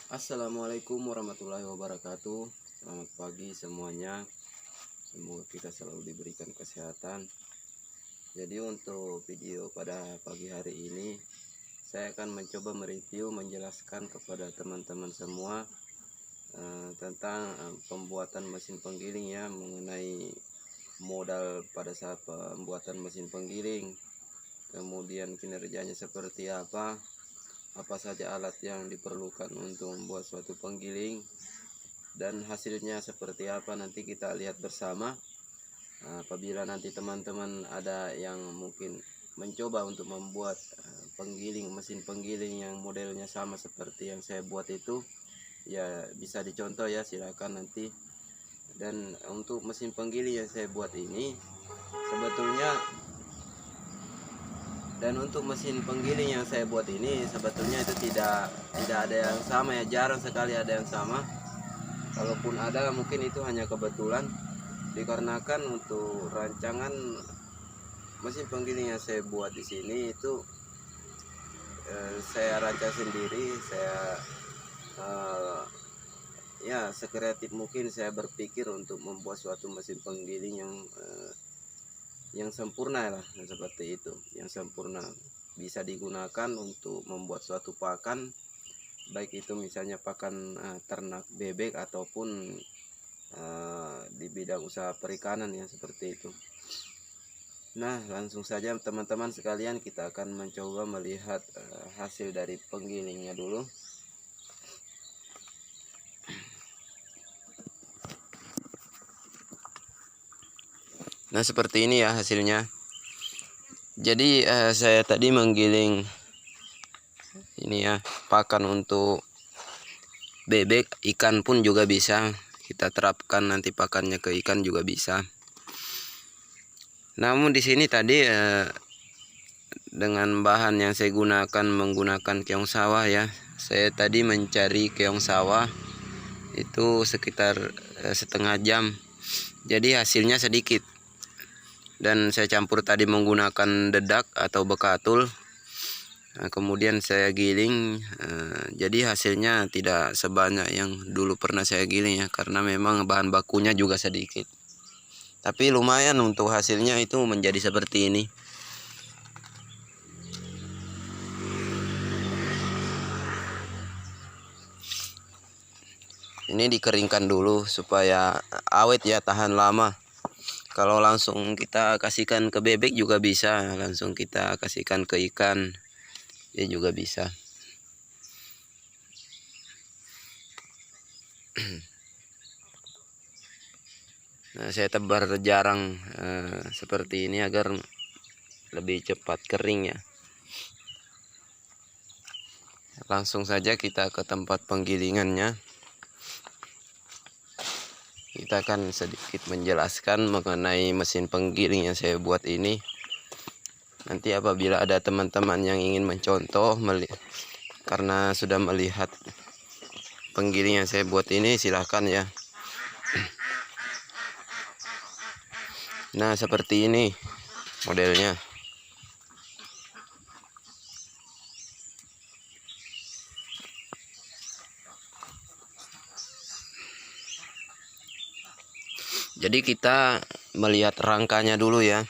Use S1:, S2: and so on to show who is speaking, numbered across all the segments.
S1: Assalamualaikum warahmatullahi wabarakatuh. Selamat pagi semuanya. Semoga kita selalu diberikan kesehatan. Jadi untuk video pada pagi hari ini, saya akan mencoba mereview, menjelaskan kepada teman-teman semua tentang pembuatan mesin penggiling ya, mengenai modal pada saat pembuatan mesin penggiling, kemudian kinerjanya seperti apa saja alat yang diperlukan untuk membuat suatu penggiling, dan hasilnya seperti apa nanti kita lihat bersama. Apabila nanti teman-teman ada yang mungkin mencoba untuk membuat penggiling, mesin penggiling yang modelnya sama seperti yang saya buat itu, ya bisa dicontoh ya, silakan nanti. Dan untuk mesin penggiling yang saya buat ini sebetulnya, untuk mesin penggiling yang saya buat ini sebetulnya itu tidak ada yang sama ya, jarang sekali ada yang sama. Kalaupun ada mungkin itu hanya kebetulan, dikarenakan untuk rancangan mesin penggiling yang saya buat di sini itu saya rancang sendiri. Saya ya sekreatif mungkin saya berpikir untuk membuat suatu mesin penggiling yang sempurna lah, seperti itu, yang sempurna bisa digunakan untuk membuat suatu pakan, baik itu misalnya pakan ternak bebek ataupun di bidang usaha perikanan ya, seperti itu. Nah, langsung saja teman-teman sekalian, kita akan mencoba melihat hasil dari penggilingnya dulu. Nah, seperti ini ya hasilnya. Jadi saya tadi menggiling ini ya, pakan untuk bebek, ikan pun juga bisa kita terapkan, nanti pakannya ke ikan juga bisa. Namun di sini tadi dengan bahan yang saya gunakan menggunakan keong sawah ya. Saya tadi mencari keong sawah itu sekitar setengah jam. Jadi hasilnya sedikit. Dan saya campur tadi menggunakan dedak atau bekatul. Nah, kemudian saya giling, jadi hasilnya tidak sebanyak yang dulu pernah saya giling ya, karena memang bahan bakunya juga sedikit. Tapi lumayan untuk hasilnya itu menjadi seperti ini. Ini dikeringkan dulu supaya awet ya, tahan lama. Kalau langsung kita kasihkan ke bebek juga bisa, langsung kita kasihkan ke ikan ya juga bisa. Nah, saya tebar jarang seperti ini agar lebih cepat kering ya. Langsung saja kita ke tempat penggilingannya. Kita akan sedikit menjelaskan mengenai mesin penggiling yang saya buat ini. Nanti apabila ada teman-teman yang ingin mencontoh karena sudah melihat penggiling yang saya buat ini, silahkan ya. Nah, seperti ini modelnya. Jadi kita melihat rangkanya dulu ya.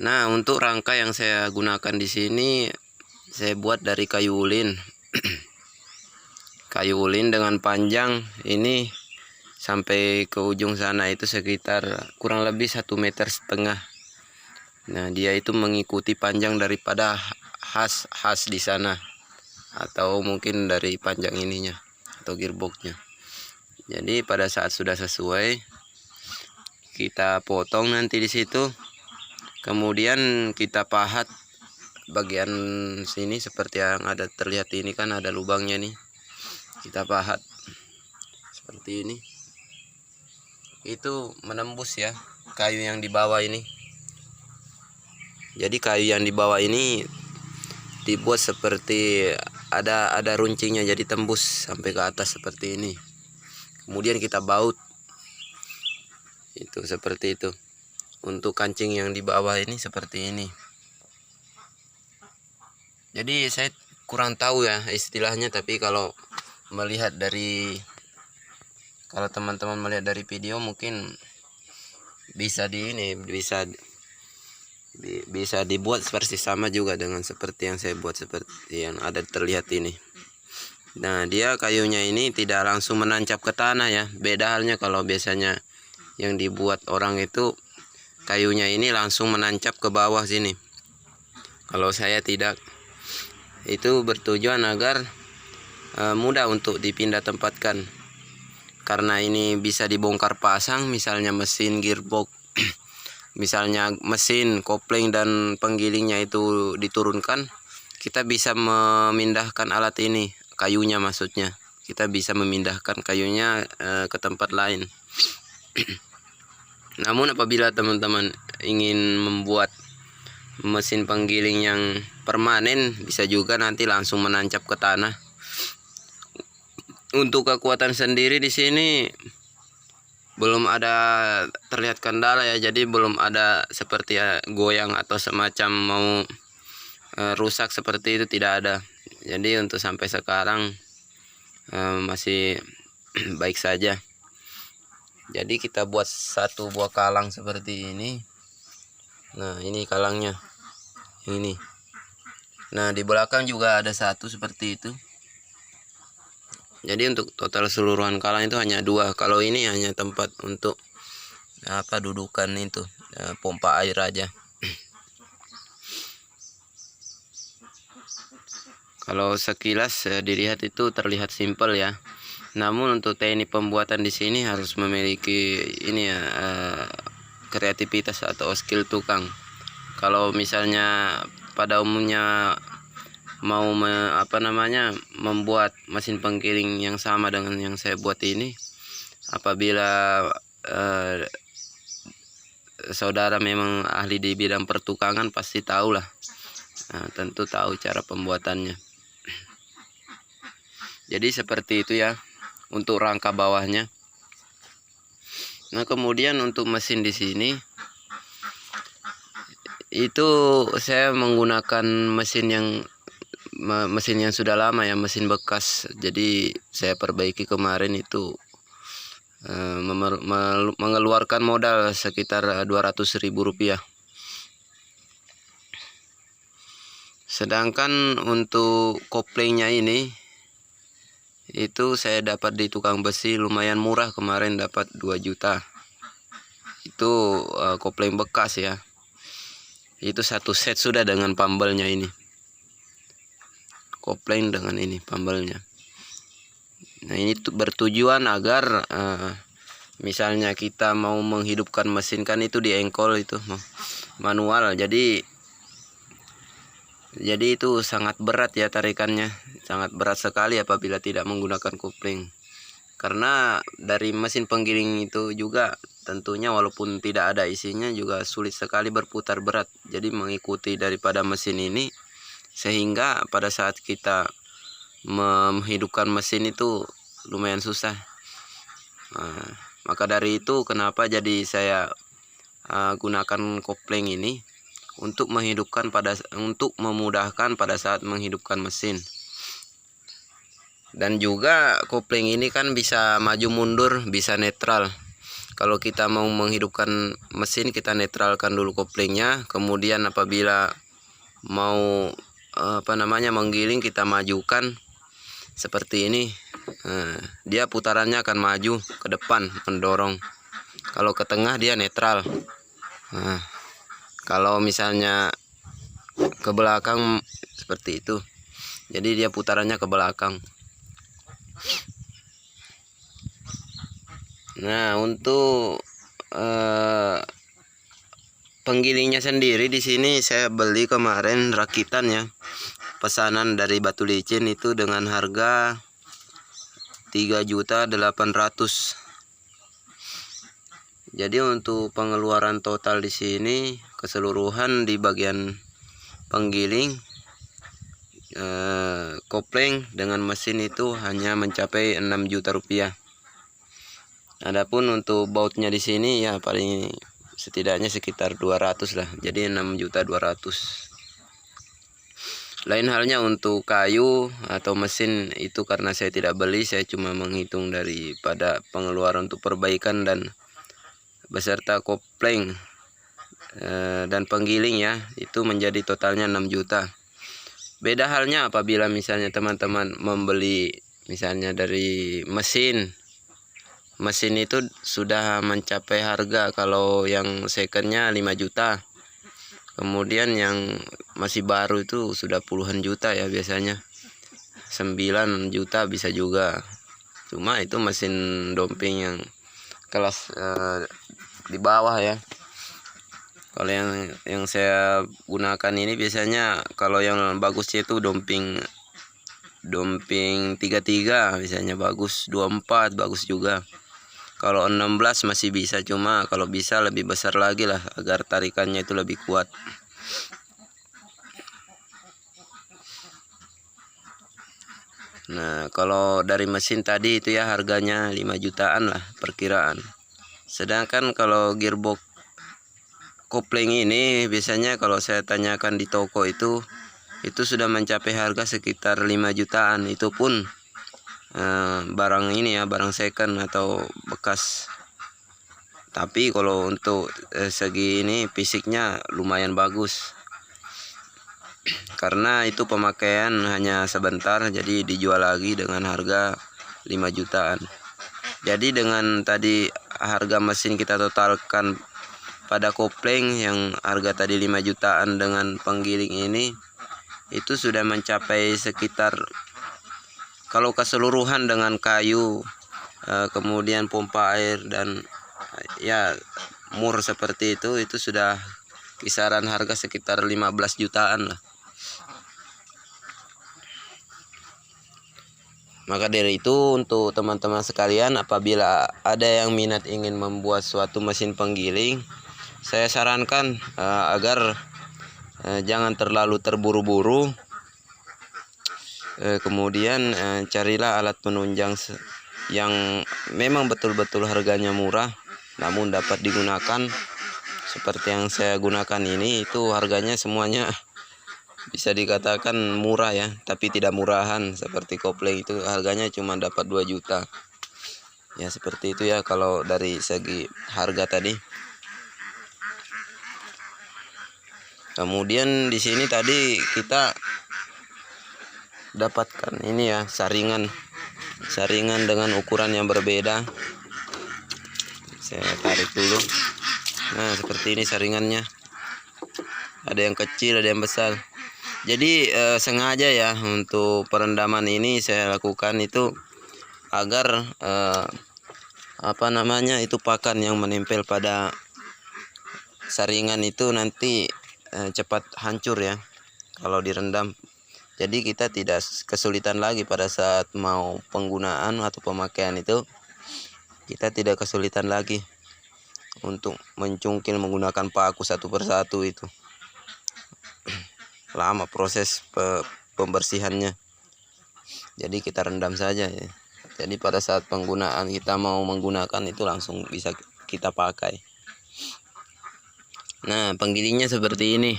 S1: Nah, untuk rangka yang saya gunakan di sini saya buat dari kayu ulin. Kayu ulin dengan panjang ini sampai ke ujung sana itu sekitar kurang lebih 1,5 meter. Nah, dia itu mengikuti panjang daripada has di sana, atau mungkin dari panjang ininya atau gearboxnya. Jadi pada saat sudah sesuai, kita potong nanti di situ. Kemudian kita pahat bagian sini seperti yang ada terlihat ini, kan ada lubangnya nih. Kita pahat seperti ini. Itu menembus ya kayu yang di bawah ini. Jadi kayu yang di bawah ini dibuat seperti ada runcingnya, jadi tembus sampai ke atas seperti ini. Kemudian kita baut. Itu seperti itu. Untuk kancing yang di bawah ini seperti ini. Jadi saya kurang tahu ya istilahnya, tapi kalau teman-teman melihat dari video mungkin bisa bisa dibuat seperti sama juga dengan seperti yang saya buat, seperti yang ada terlihat ini. Nah, dia kayunya ini tidak langsung menancap ke tanah ya. Beda halnya kalau biasanya yang dibuat orang itu kayunya ini langsung menancap ke bawah sini. Kalau saya tidak. Itu bertujuan agar mudah untuk dipindah tempatkan. Karena ini bisa dibongkar pasang, misalnya mesin gearbox, misalnya mesin, kopling dan penggilingnya itu diturunkan, kita bisa memindahkan alat ini, kayunya maksudnya. Kita bisa memindahkan kayunya ke tempat lain. Namun apabila teman-teman ingin membuat mesin penggiling yang permanen, bisa juga nanti langsung menancap ke tanah. Untuk kekuatan sendiri di sini belum ada terlihat kendala ya, jadi belum ada seperti goyang atau semacam mau rusak seperti itu, tidak ada. Jadi untuk sampai sekarang masih baik saja. Jadi kita buat satu buah kalang seperti ini. Nah, ini kalangnya ini. Nah, di belakang juga ada satu seperti itu. Jadi untuk total keseluruhan kalang itu hanya 2. Kalau ini hanya tempat untuk dudukan itu, pompa air aja. Kalau sekilas dilihat itu terlihat simpel ya. Namun untuk teknik pembuatan di sini harus memiliki ini ya, kreativitas atau skill tukang. Kalau misalnya pada umumnya mau membuat mesin penggiling yang sama dengan yang saya buat ini, apabila saudara memang ahli di bidang pertukangan, pasti tahulah, tentu tahu cara pembuatannya. Jadi seperti itu ya untuk rangka bawahnya. Nah, kemudian untuk mesin di sini itu saya menggunakan mesin yang sudah lama ya, mesin bekas. Jadi saya perbaiki kemarin itu, mengeluarkan modal sekitar Rp200.000. Sedangkan untuk koplingnya ini itu saya dapat di tukang besi lumayan murah, kemarin dapat 2 juta. Itu kopling bekas ya. Itu satu set sudah dengan pambelnya ini. Kopling dengan ini pambelnya. Nah, ini bertujuan agar misalnya kita mau menghidupkan mesin, kan itu di engkol itu manual, jadi itu sangat berat ya tarikannya, sangat berat sekali apabila tidak menggunakan kopling. Karena dari mesin penggiling itu juga tentunya walaupun tidak ada isinya juga sulit sekali berputar berat, jadi mengikuti daripada mesin ini, sehingga pada saat kita menghidupkan mesin itu lumayan susah. Nah, maka dari itu kenapa jadi saya gunakan kopling ini untuk memudahkan pada saat menghidupkan mesin. Dan juga kopling ini kan bisa maju mundur, bisa netral. Kalau kita mau menghidupkan mesin, kita netralkan dulu koplingnya, kemudian apabila mau menggiling, kita majukan seperti ini. Nah, dia putarannya akan maju ke depan mendorong. Kalau ke tengah dia netral. Nah, kalau misalnya ke belakang seperti itu, jadi dia putarannya ke belakang. Nah, untuk penggilingnya sendiri di sini saya beli kemarin rakitan ya, pesanan dari Batu Licin, itu dengan harga 3.800.000. Jadi untuk pengeluaran total di sini keseluruhan di bagian penggiling, kopling dengan mesin itu hanya mencapai 6 juta rupiah. Adapun untuk bautnya di sini ya paling setidaknya sekitar 200 lah, jadi 6.200.000. Lain halnya untuk kayu atau mesin itu, karena saya tidak beli, saya cuma menghitung daripada pengeluaran untuk perbaikan dan beserta kopling dan penggiling ya, itu menjadi totalnya 6 juta. Beda halnya apabila misalnya teman-teman membeli misalnya dari mesin itu sudah mencapai harga, kalau yang secondnya 5 juta, kemudian yang masih baru itu sudah puluhan juta ya, biasanya 9 juta bisa juga. Cuma itu mesin domping yang kelas di bawah ya. Kalau yang saya gunakan ini biasanya, kalau yang bagusnya itu domping 33 biasanya bagus, 24 bagus juga. Kalau 16 masih bisa, cuma kalau bisa lebih besar lagi lah agar tarikannya itu lebih kuat. Nah, kalau dari mesin tadi itu ya harganya 5 jutaan lah perkiraan. Sedangkan kalau gearbox kopling ini biasanya kalau saya tanyakan di toko itu sudah mencapai harga sekitar 5 jutaan. Itu pun barang ini ya, barang second atau bekas. Tapi kalau untuk segi ini fisiknya lumayan bagus, karena itu pemakaian hanya sebentar, jadi dijual lagi dengan harga 5 jutaan. Jadi dengan tadi harga mesin kita totalkan pada kopling yang harga tadi 5 jutaan dengan penggiling ini, itu sudah mencapai sekitar, kalau keseluruhan dengan kayu, kemudian pompa air dan ya mur seperti itu sudah kisaran harga sekitar 15 jutaan lah. Maka dari itu, untuk teman-teman sekalian, apabila ada yang minat ingin membuat suatu mesin penggiling, saya sarankan agar jangan terlalu terburu-buru. Kemudian carilah alat penunjang yang memang betul-betul harganya murah namun dapat digunakan. Seperti yang saya gunakan ini, itu harganya semuanya bisa dikatakan murah ya, tapi tidak murahan. Seperti kopling itu harganya cuma dapat 2 juta ya, seperti itu ya kalau dari segi harga tadi. Kemudian di sini tadi kita dapatkan ini ya, saringan dengan ukuran yang berbeda. Saya tarik dulu. Nah, seperti ini saringannya, ada yang kecil ada yang besar. Jadi sengaja ya untuk perendaman ini saya lakukan itu agar itu pakan yang menempel pada saringan itu nanti cepat hancur ya kalau direndam. Jadi kita tidak kesulitan lagi pada saat mau penggunaan atau pemakaian itu, kita tidak kesulitan lagi untuk mencungkil menggunakan paku satu persatu. Itu lama proses pembersihannya, jadi kita rendam saja ya. Jadi pada saat penggunaan kita mau menggunakan itu langsung bisa kita pakai. Nah, penggilingnya seperti ini.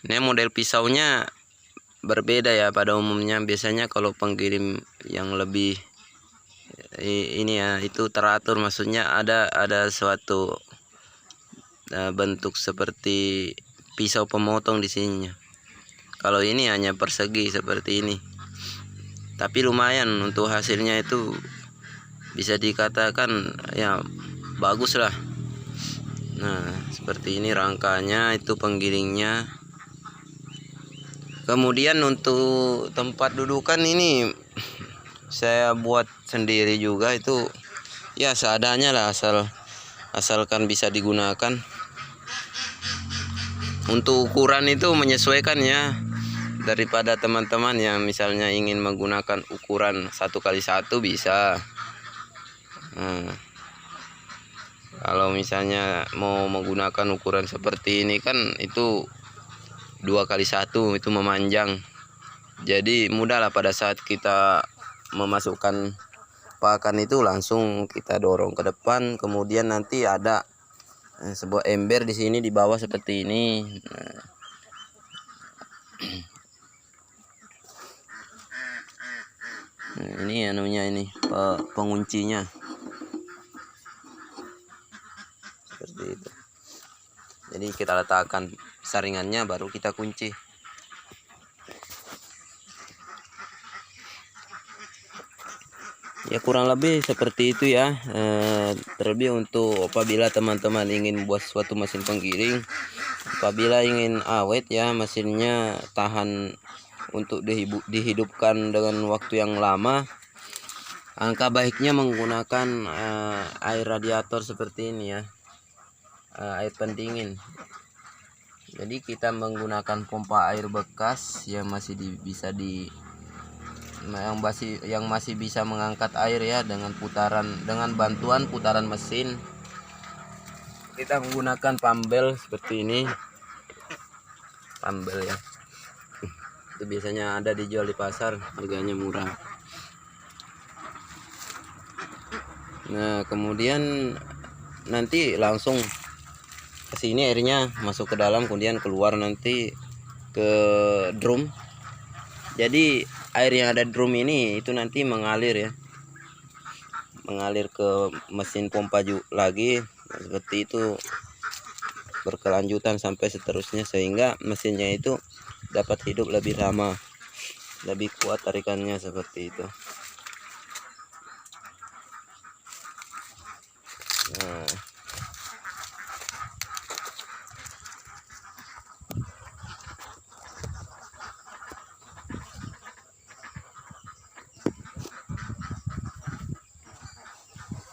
S1: Ini model pisaunya berbeda ya pada umumnya. Biasanya kalau penggiling yang lebih ini ya, itu teratur, maksudnya ada suatu bentuk seperti pisau pemotong di sininya. Kalau ini hanya persegi seperti ini, tapi lumayan untuk hasilnya itu bisa dikatakan ya bagus lah. Nah, seperti ini rangkanya, itu penggilingnya. Kemudian untuk tempat dudukan ini saya buat sendiri juga, itu ya seadanya lah, asalkan bisa digunakan. Untuk ukuran itu menyesuaikan ya, daripada teman-teman yang misalnya ingin menggunakan ukuran 1x1 bisa. Nah, kalau misalnya mau menggunakan ukuran seperti ini kan itu 2x1, itu memanjang. Jadi mudah lah pada saat kita memasukkan pakan itu langsung kita dorong ke depan, kemudian nanti ada sebuah ember di sini di bawah seperti ini. Nah, Nah, ini anunya, ini penguncinya seperti itu. Jadi kita letakkan saringannya, baru kita kunci. Ya kurang lebih seperti itu ya. Terlebih untuk apabila teman-teman ingin buat suatu mesin penggiling, apabila ingin awet ya, mesinnya tahan untuk dihidupkan dengan waktu yang lama, angka baiknya menggunakan air radiator seperti ini ya, air pendingin. Jadi kita menggunakan pompa air bekas yang masih yang masih bisa mengangkat air ya, dengan bantuan putaran mesin. Kita menggunakan pambel seperti ini, pambel ya. Itu biasanya ada dijual di pasar, harganya murah. Nah, kemudian nanti langsung ke sini airnya masuk ke dalam, kemudian keluar nanti ke drum. Jadi air yang ada di drum ini itu nanti mengalir ya, mengalir ke mesin pompa lagi, seperti itu berkelanjutan sampai seterusnya, sehingga mesinnya itu dapat hidup lebih lama, lebih kuat tarikannya seperti itu. Nah,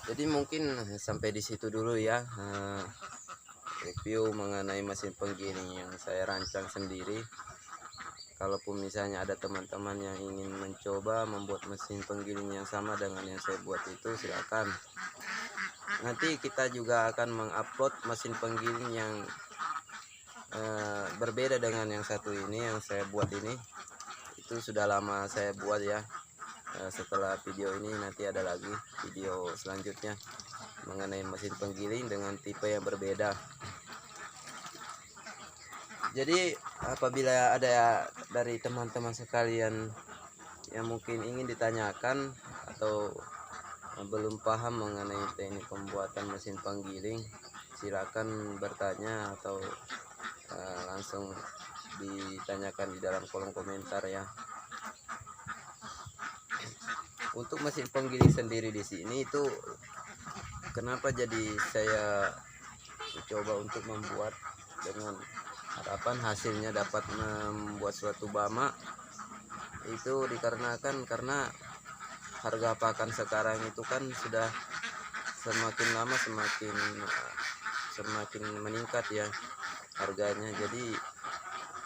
S1: jadi mungkin sampai di situ dulu ya, review mengenai mesin penggiling yang saya rancang sendiri. Kalaupun misalnya ada teman-teman yang ingin mencoba membuat mesin penggiling yang sama dengan yang saya buat itu, silakan. Nanti kita juga akan mengupload mesin penggiling yang berbeda dengan yang satu ini, yang saya buat ini. Itu sudah lama saya buat ya. Setelah video ini nanti ada lagi video selanjutnya mengenai mesin penggiling dengan tipe yang berbeda. Jadi apabila ada dari teman-teman sekalian yang mungkin ingin ditanyakan atau belum paham mengenai teknik pembuatan mesin penggiling, silakan bertanya atau langsung ditanyakan di dalam kolom komentar ya. Untuk mesin penggiling sendiri di sini itu kenapa jadi saya coba untuk membuat dengan harapan hasilnya dapat membuat suatu bama, itu dikarenakan karena harga pakan sekarang itu kan sudah semakin lama semakin meningkat ya harganya. Jadi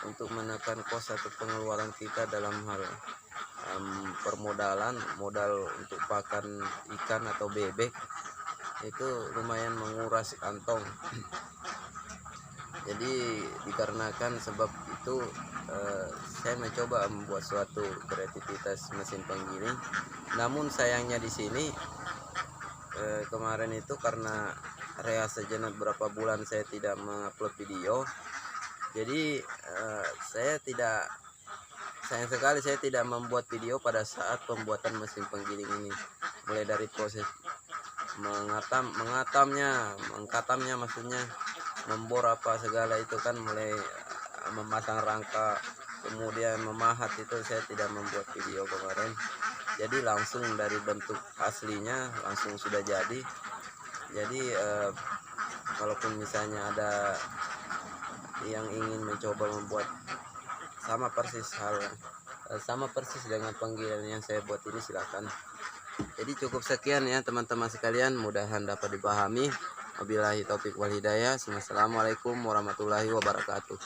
S1: untuk menekan kos atau pengeluaran kita dalam hal modal untuk pakan ikan atau bebek itu lumayan menguras kantong. Jadi dikarenakan sebab itu saya mencoba membuat suatu kreativitas mesin penggiling. Namun sayangnya di sini kemarin itu karena rehat sejenak berapa bulan saya tidak mengupload video. Jadi sayang sekali saya tidak membuat video pada saat pembuatan mesin penggiling ini. Mulai dari proses mengkatamnya maksudnya, membor apa segala itu kan, mulai memasang rangka, kemudian memahat, itu saya tidak membuat video kemarin. Jadi langsung dari bentuk aslinya langsung sudah jadi. Jadi kalaupun misalnya ada yang ingin mencoba membuat sama persis dengan penggilingan yang saya buat ini, silakan. Jadi cukup sekian ya teman-teman sekalian, mudahan dapat dipahami. Wabillahi taufik wal hidayah. Assalamualaikum warahmatullahi wabarakatuh.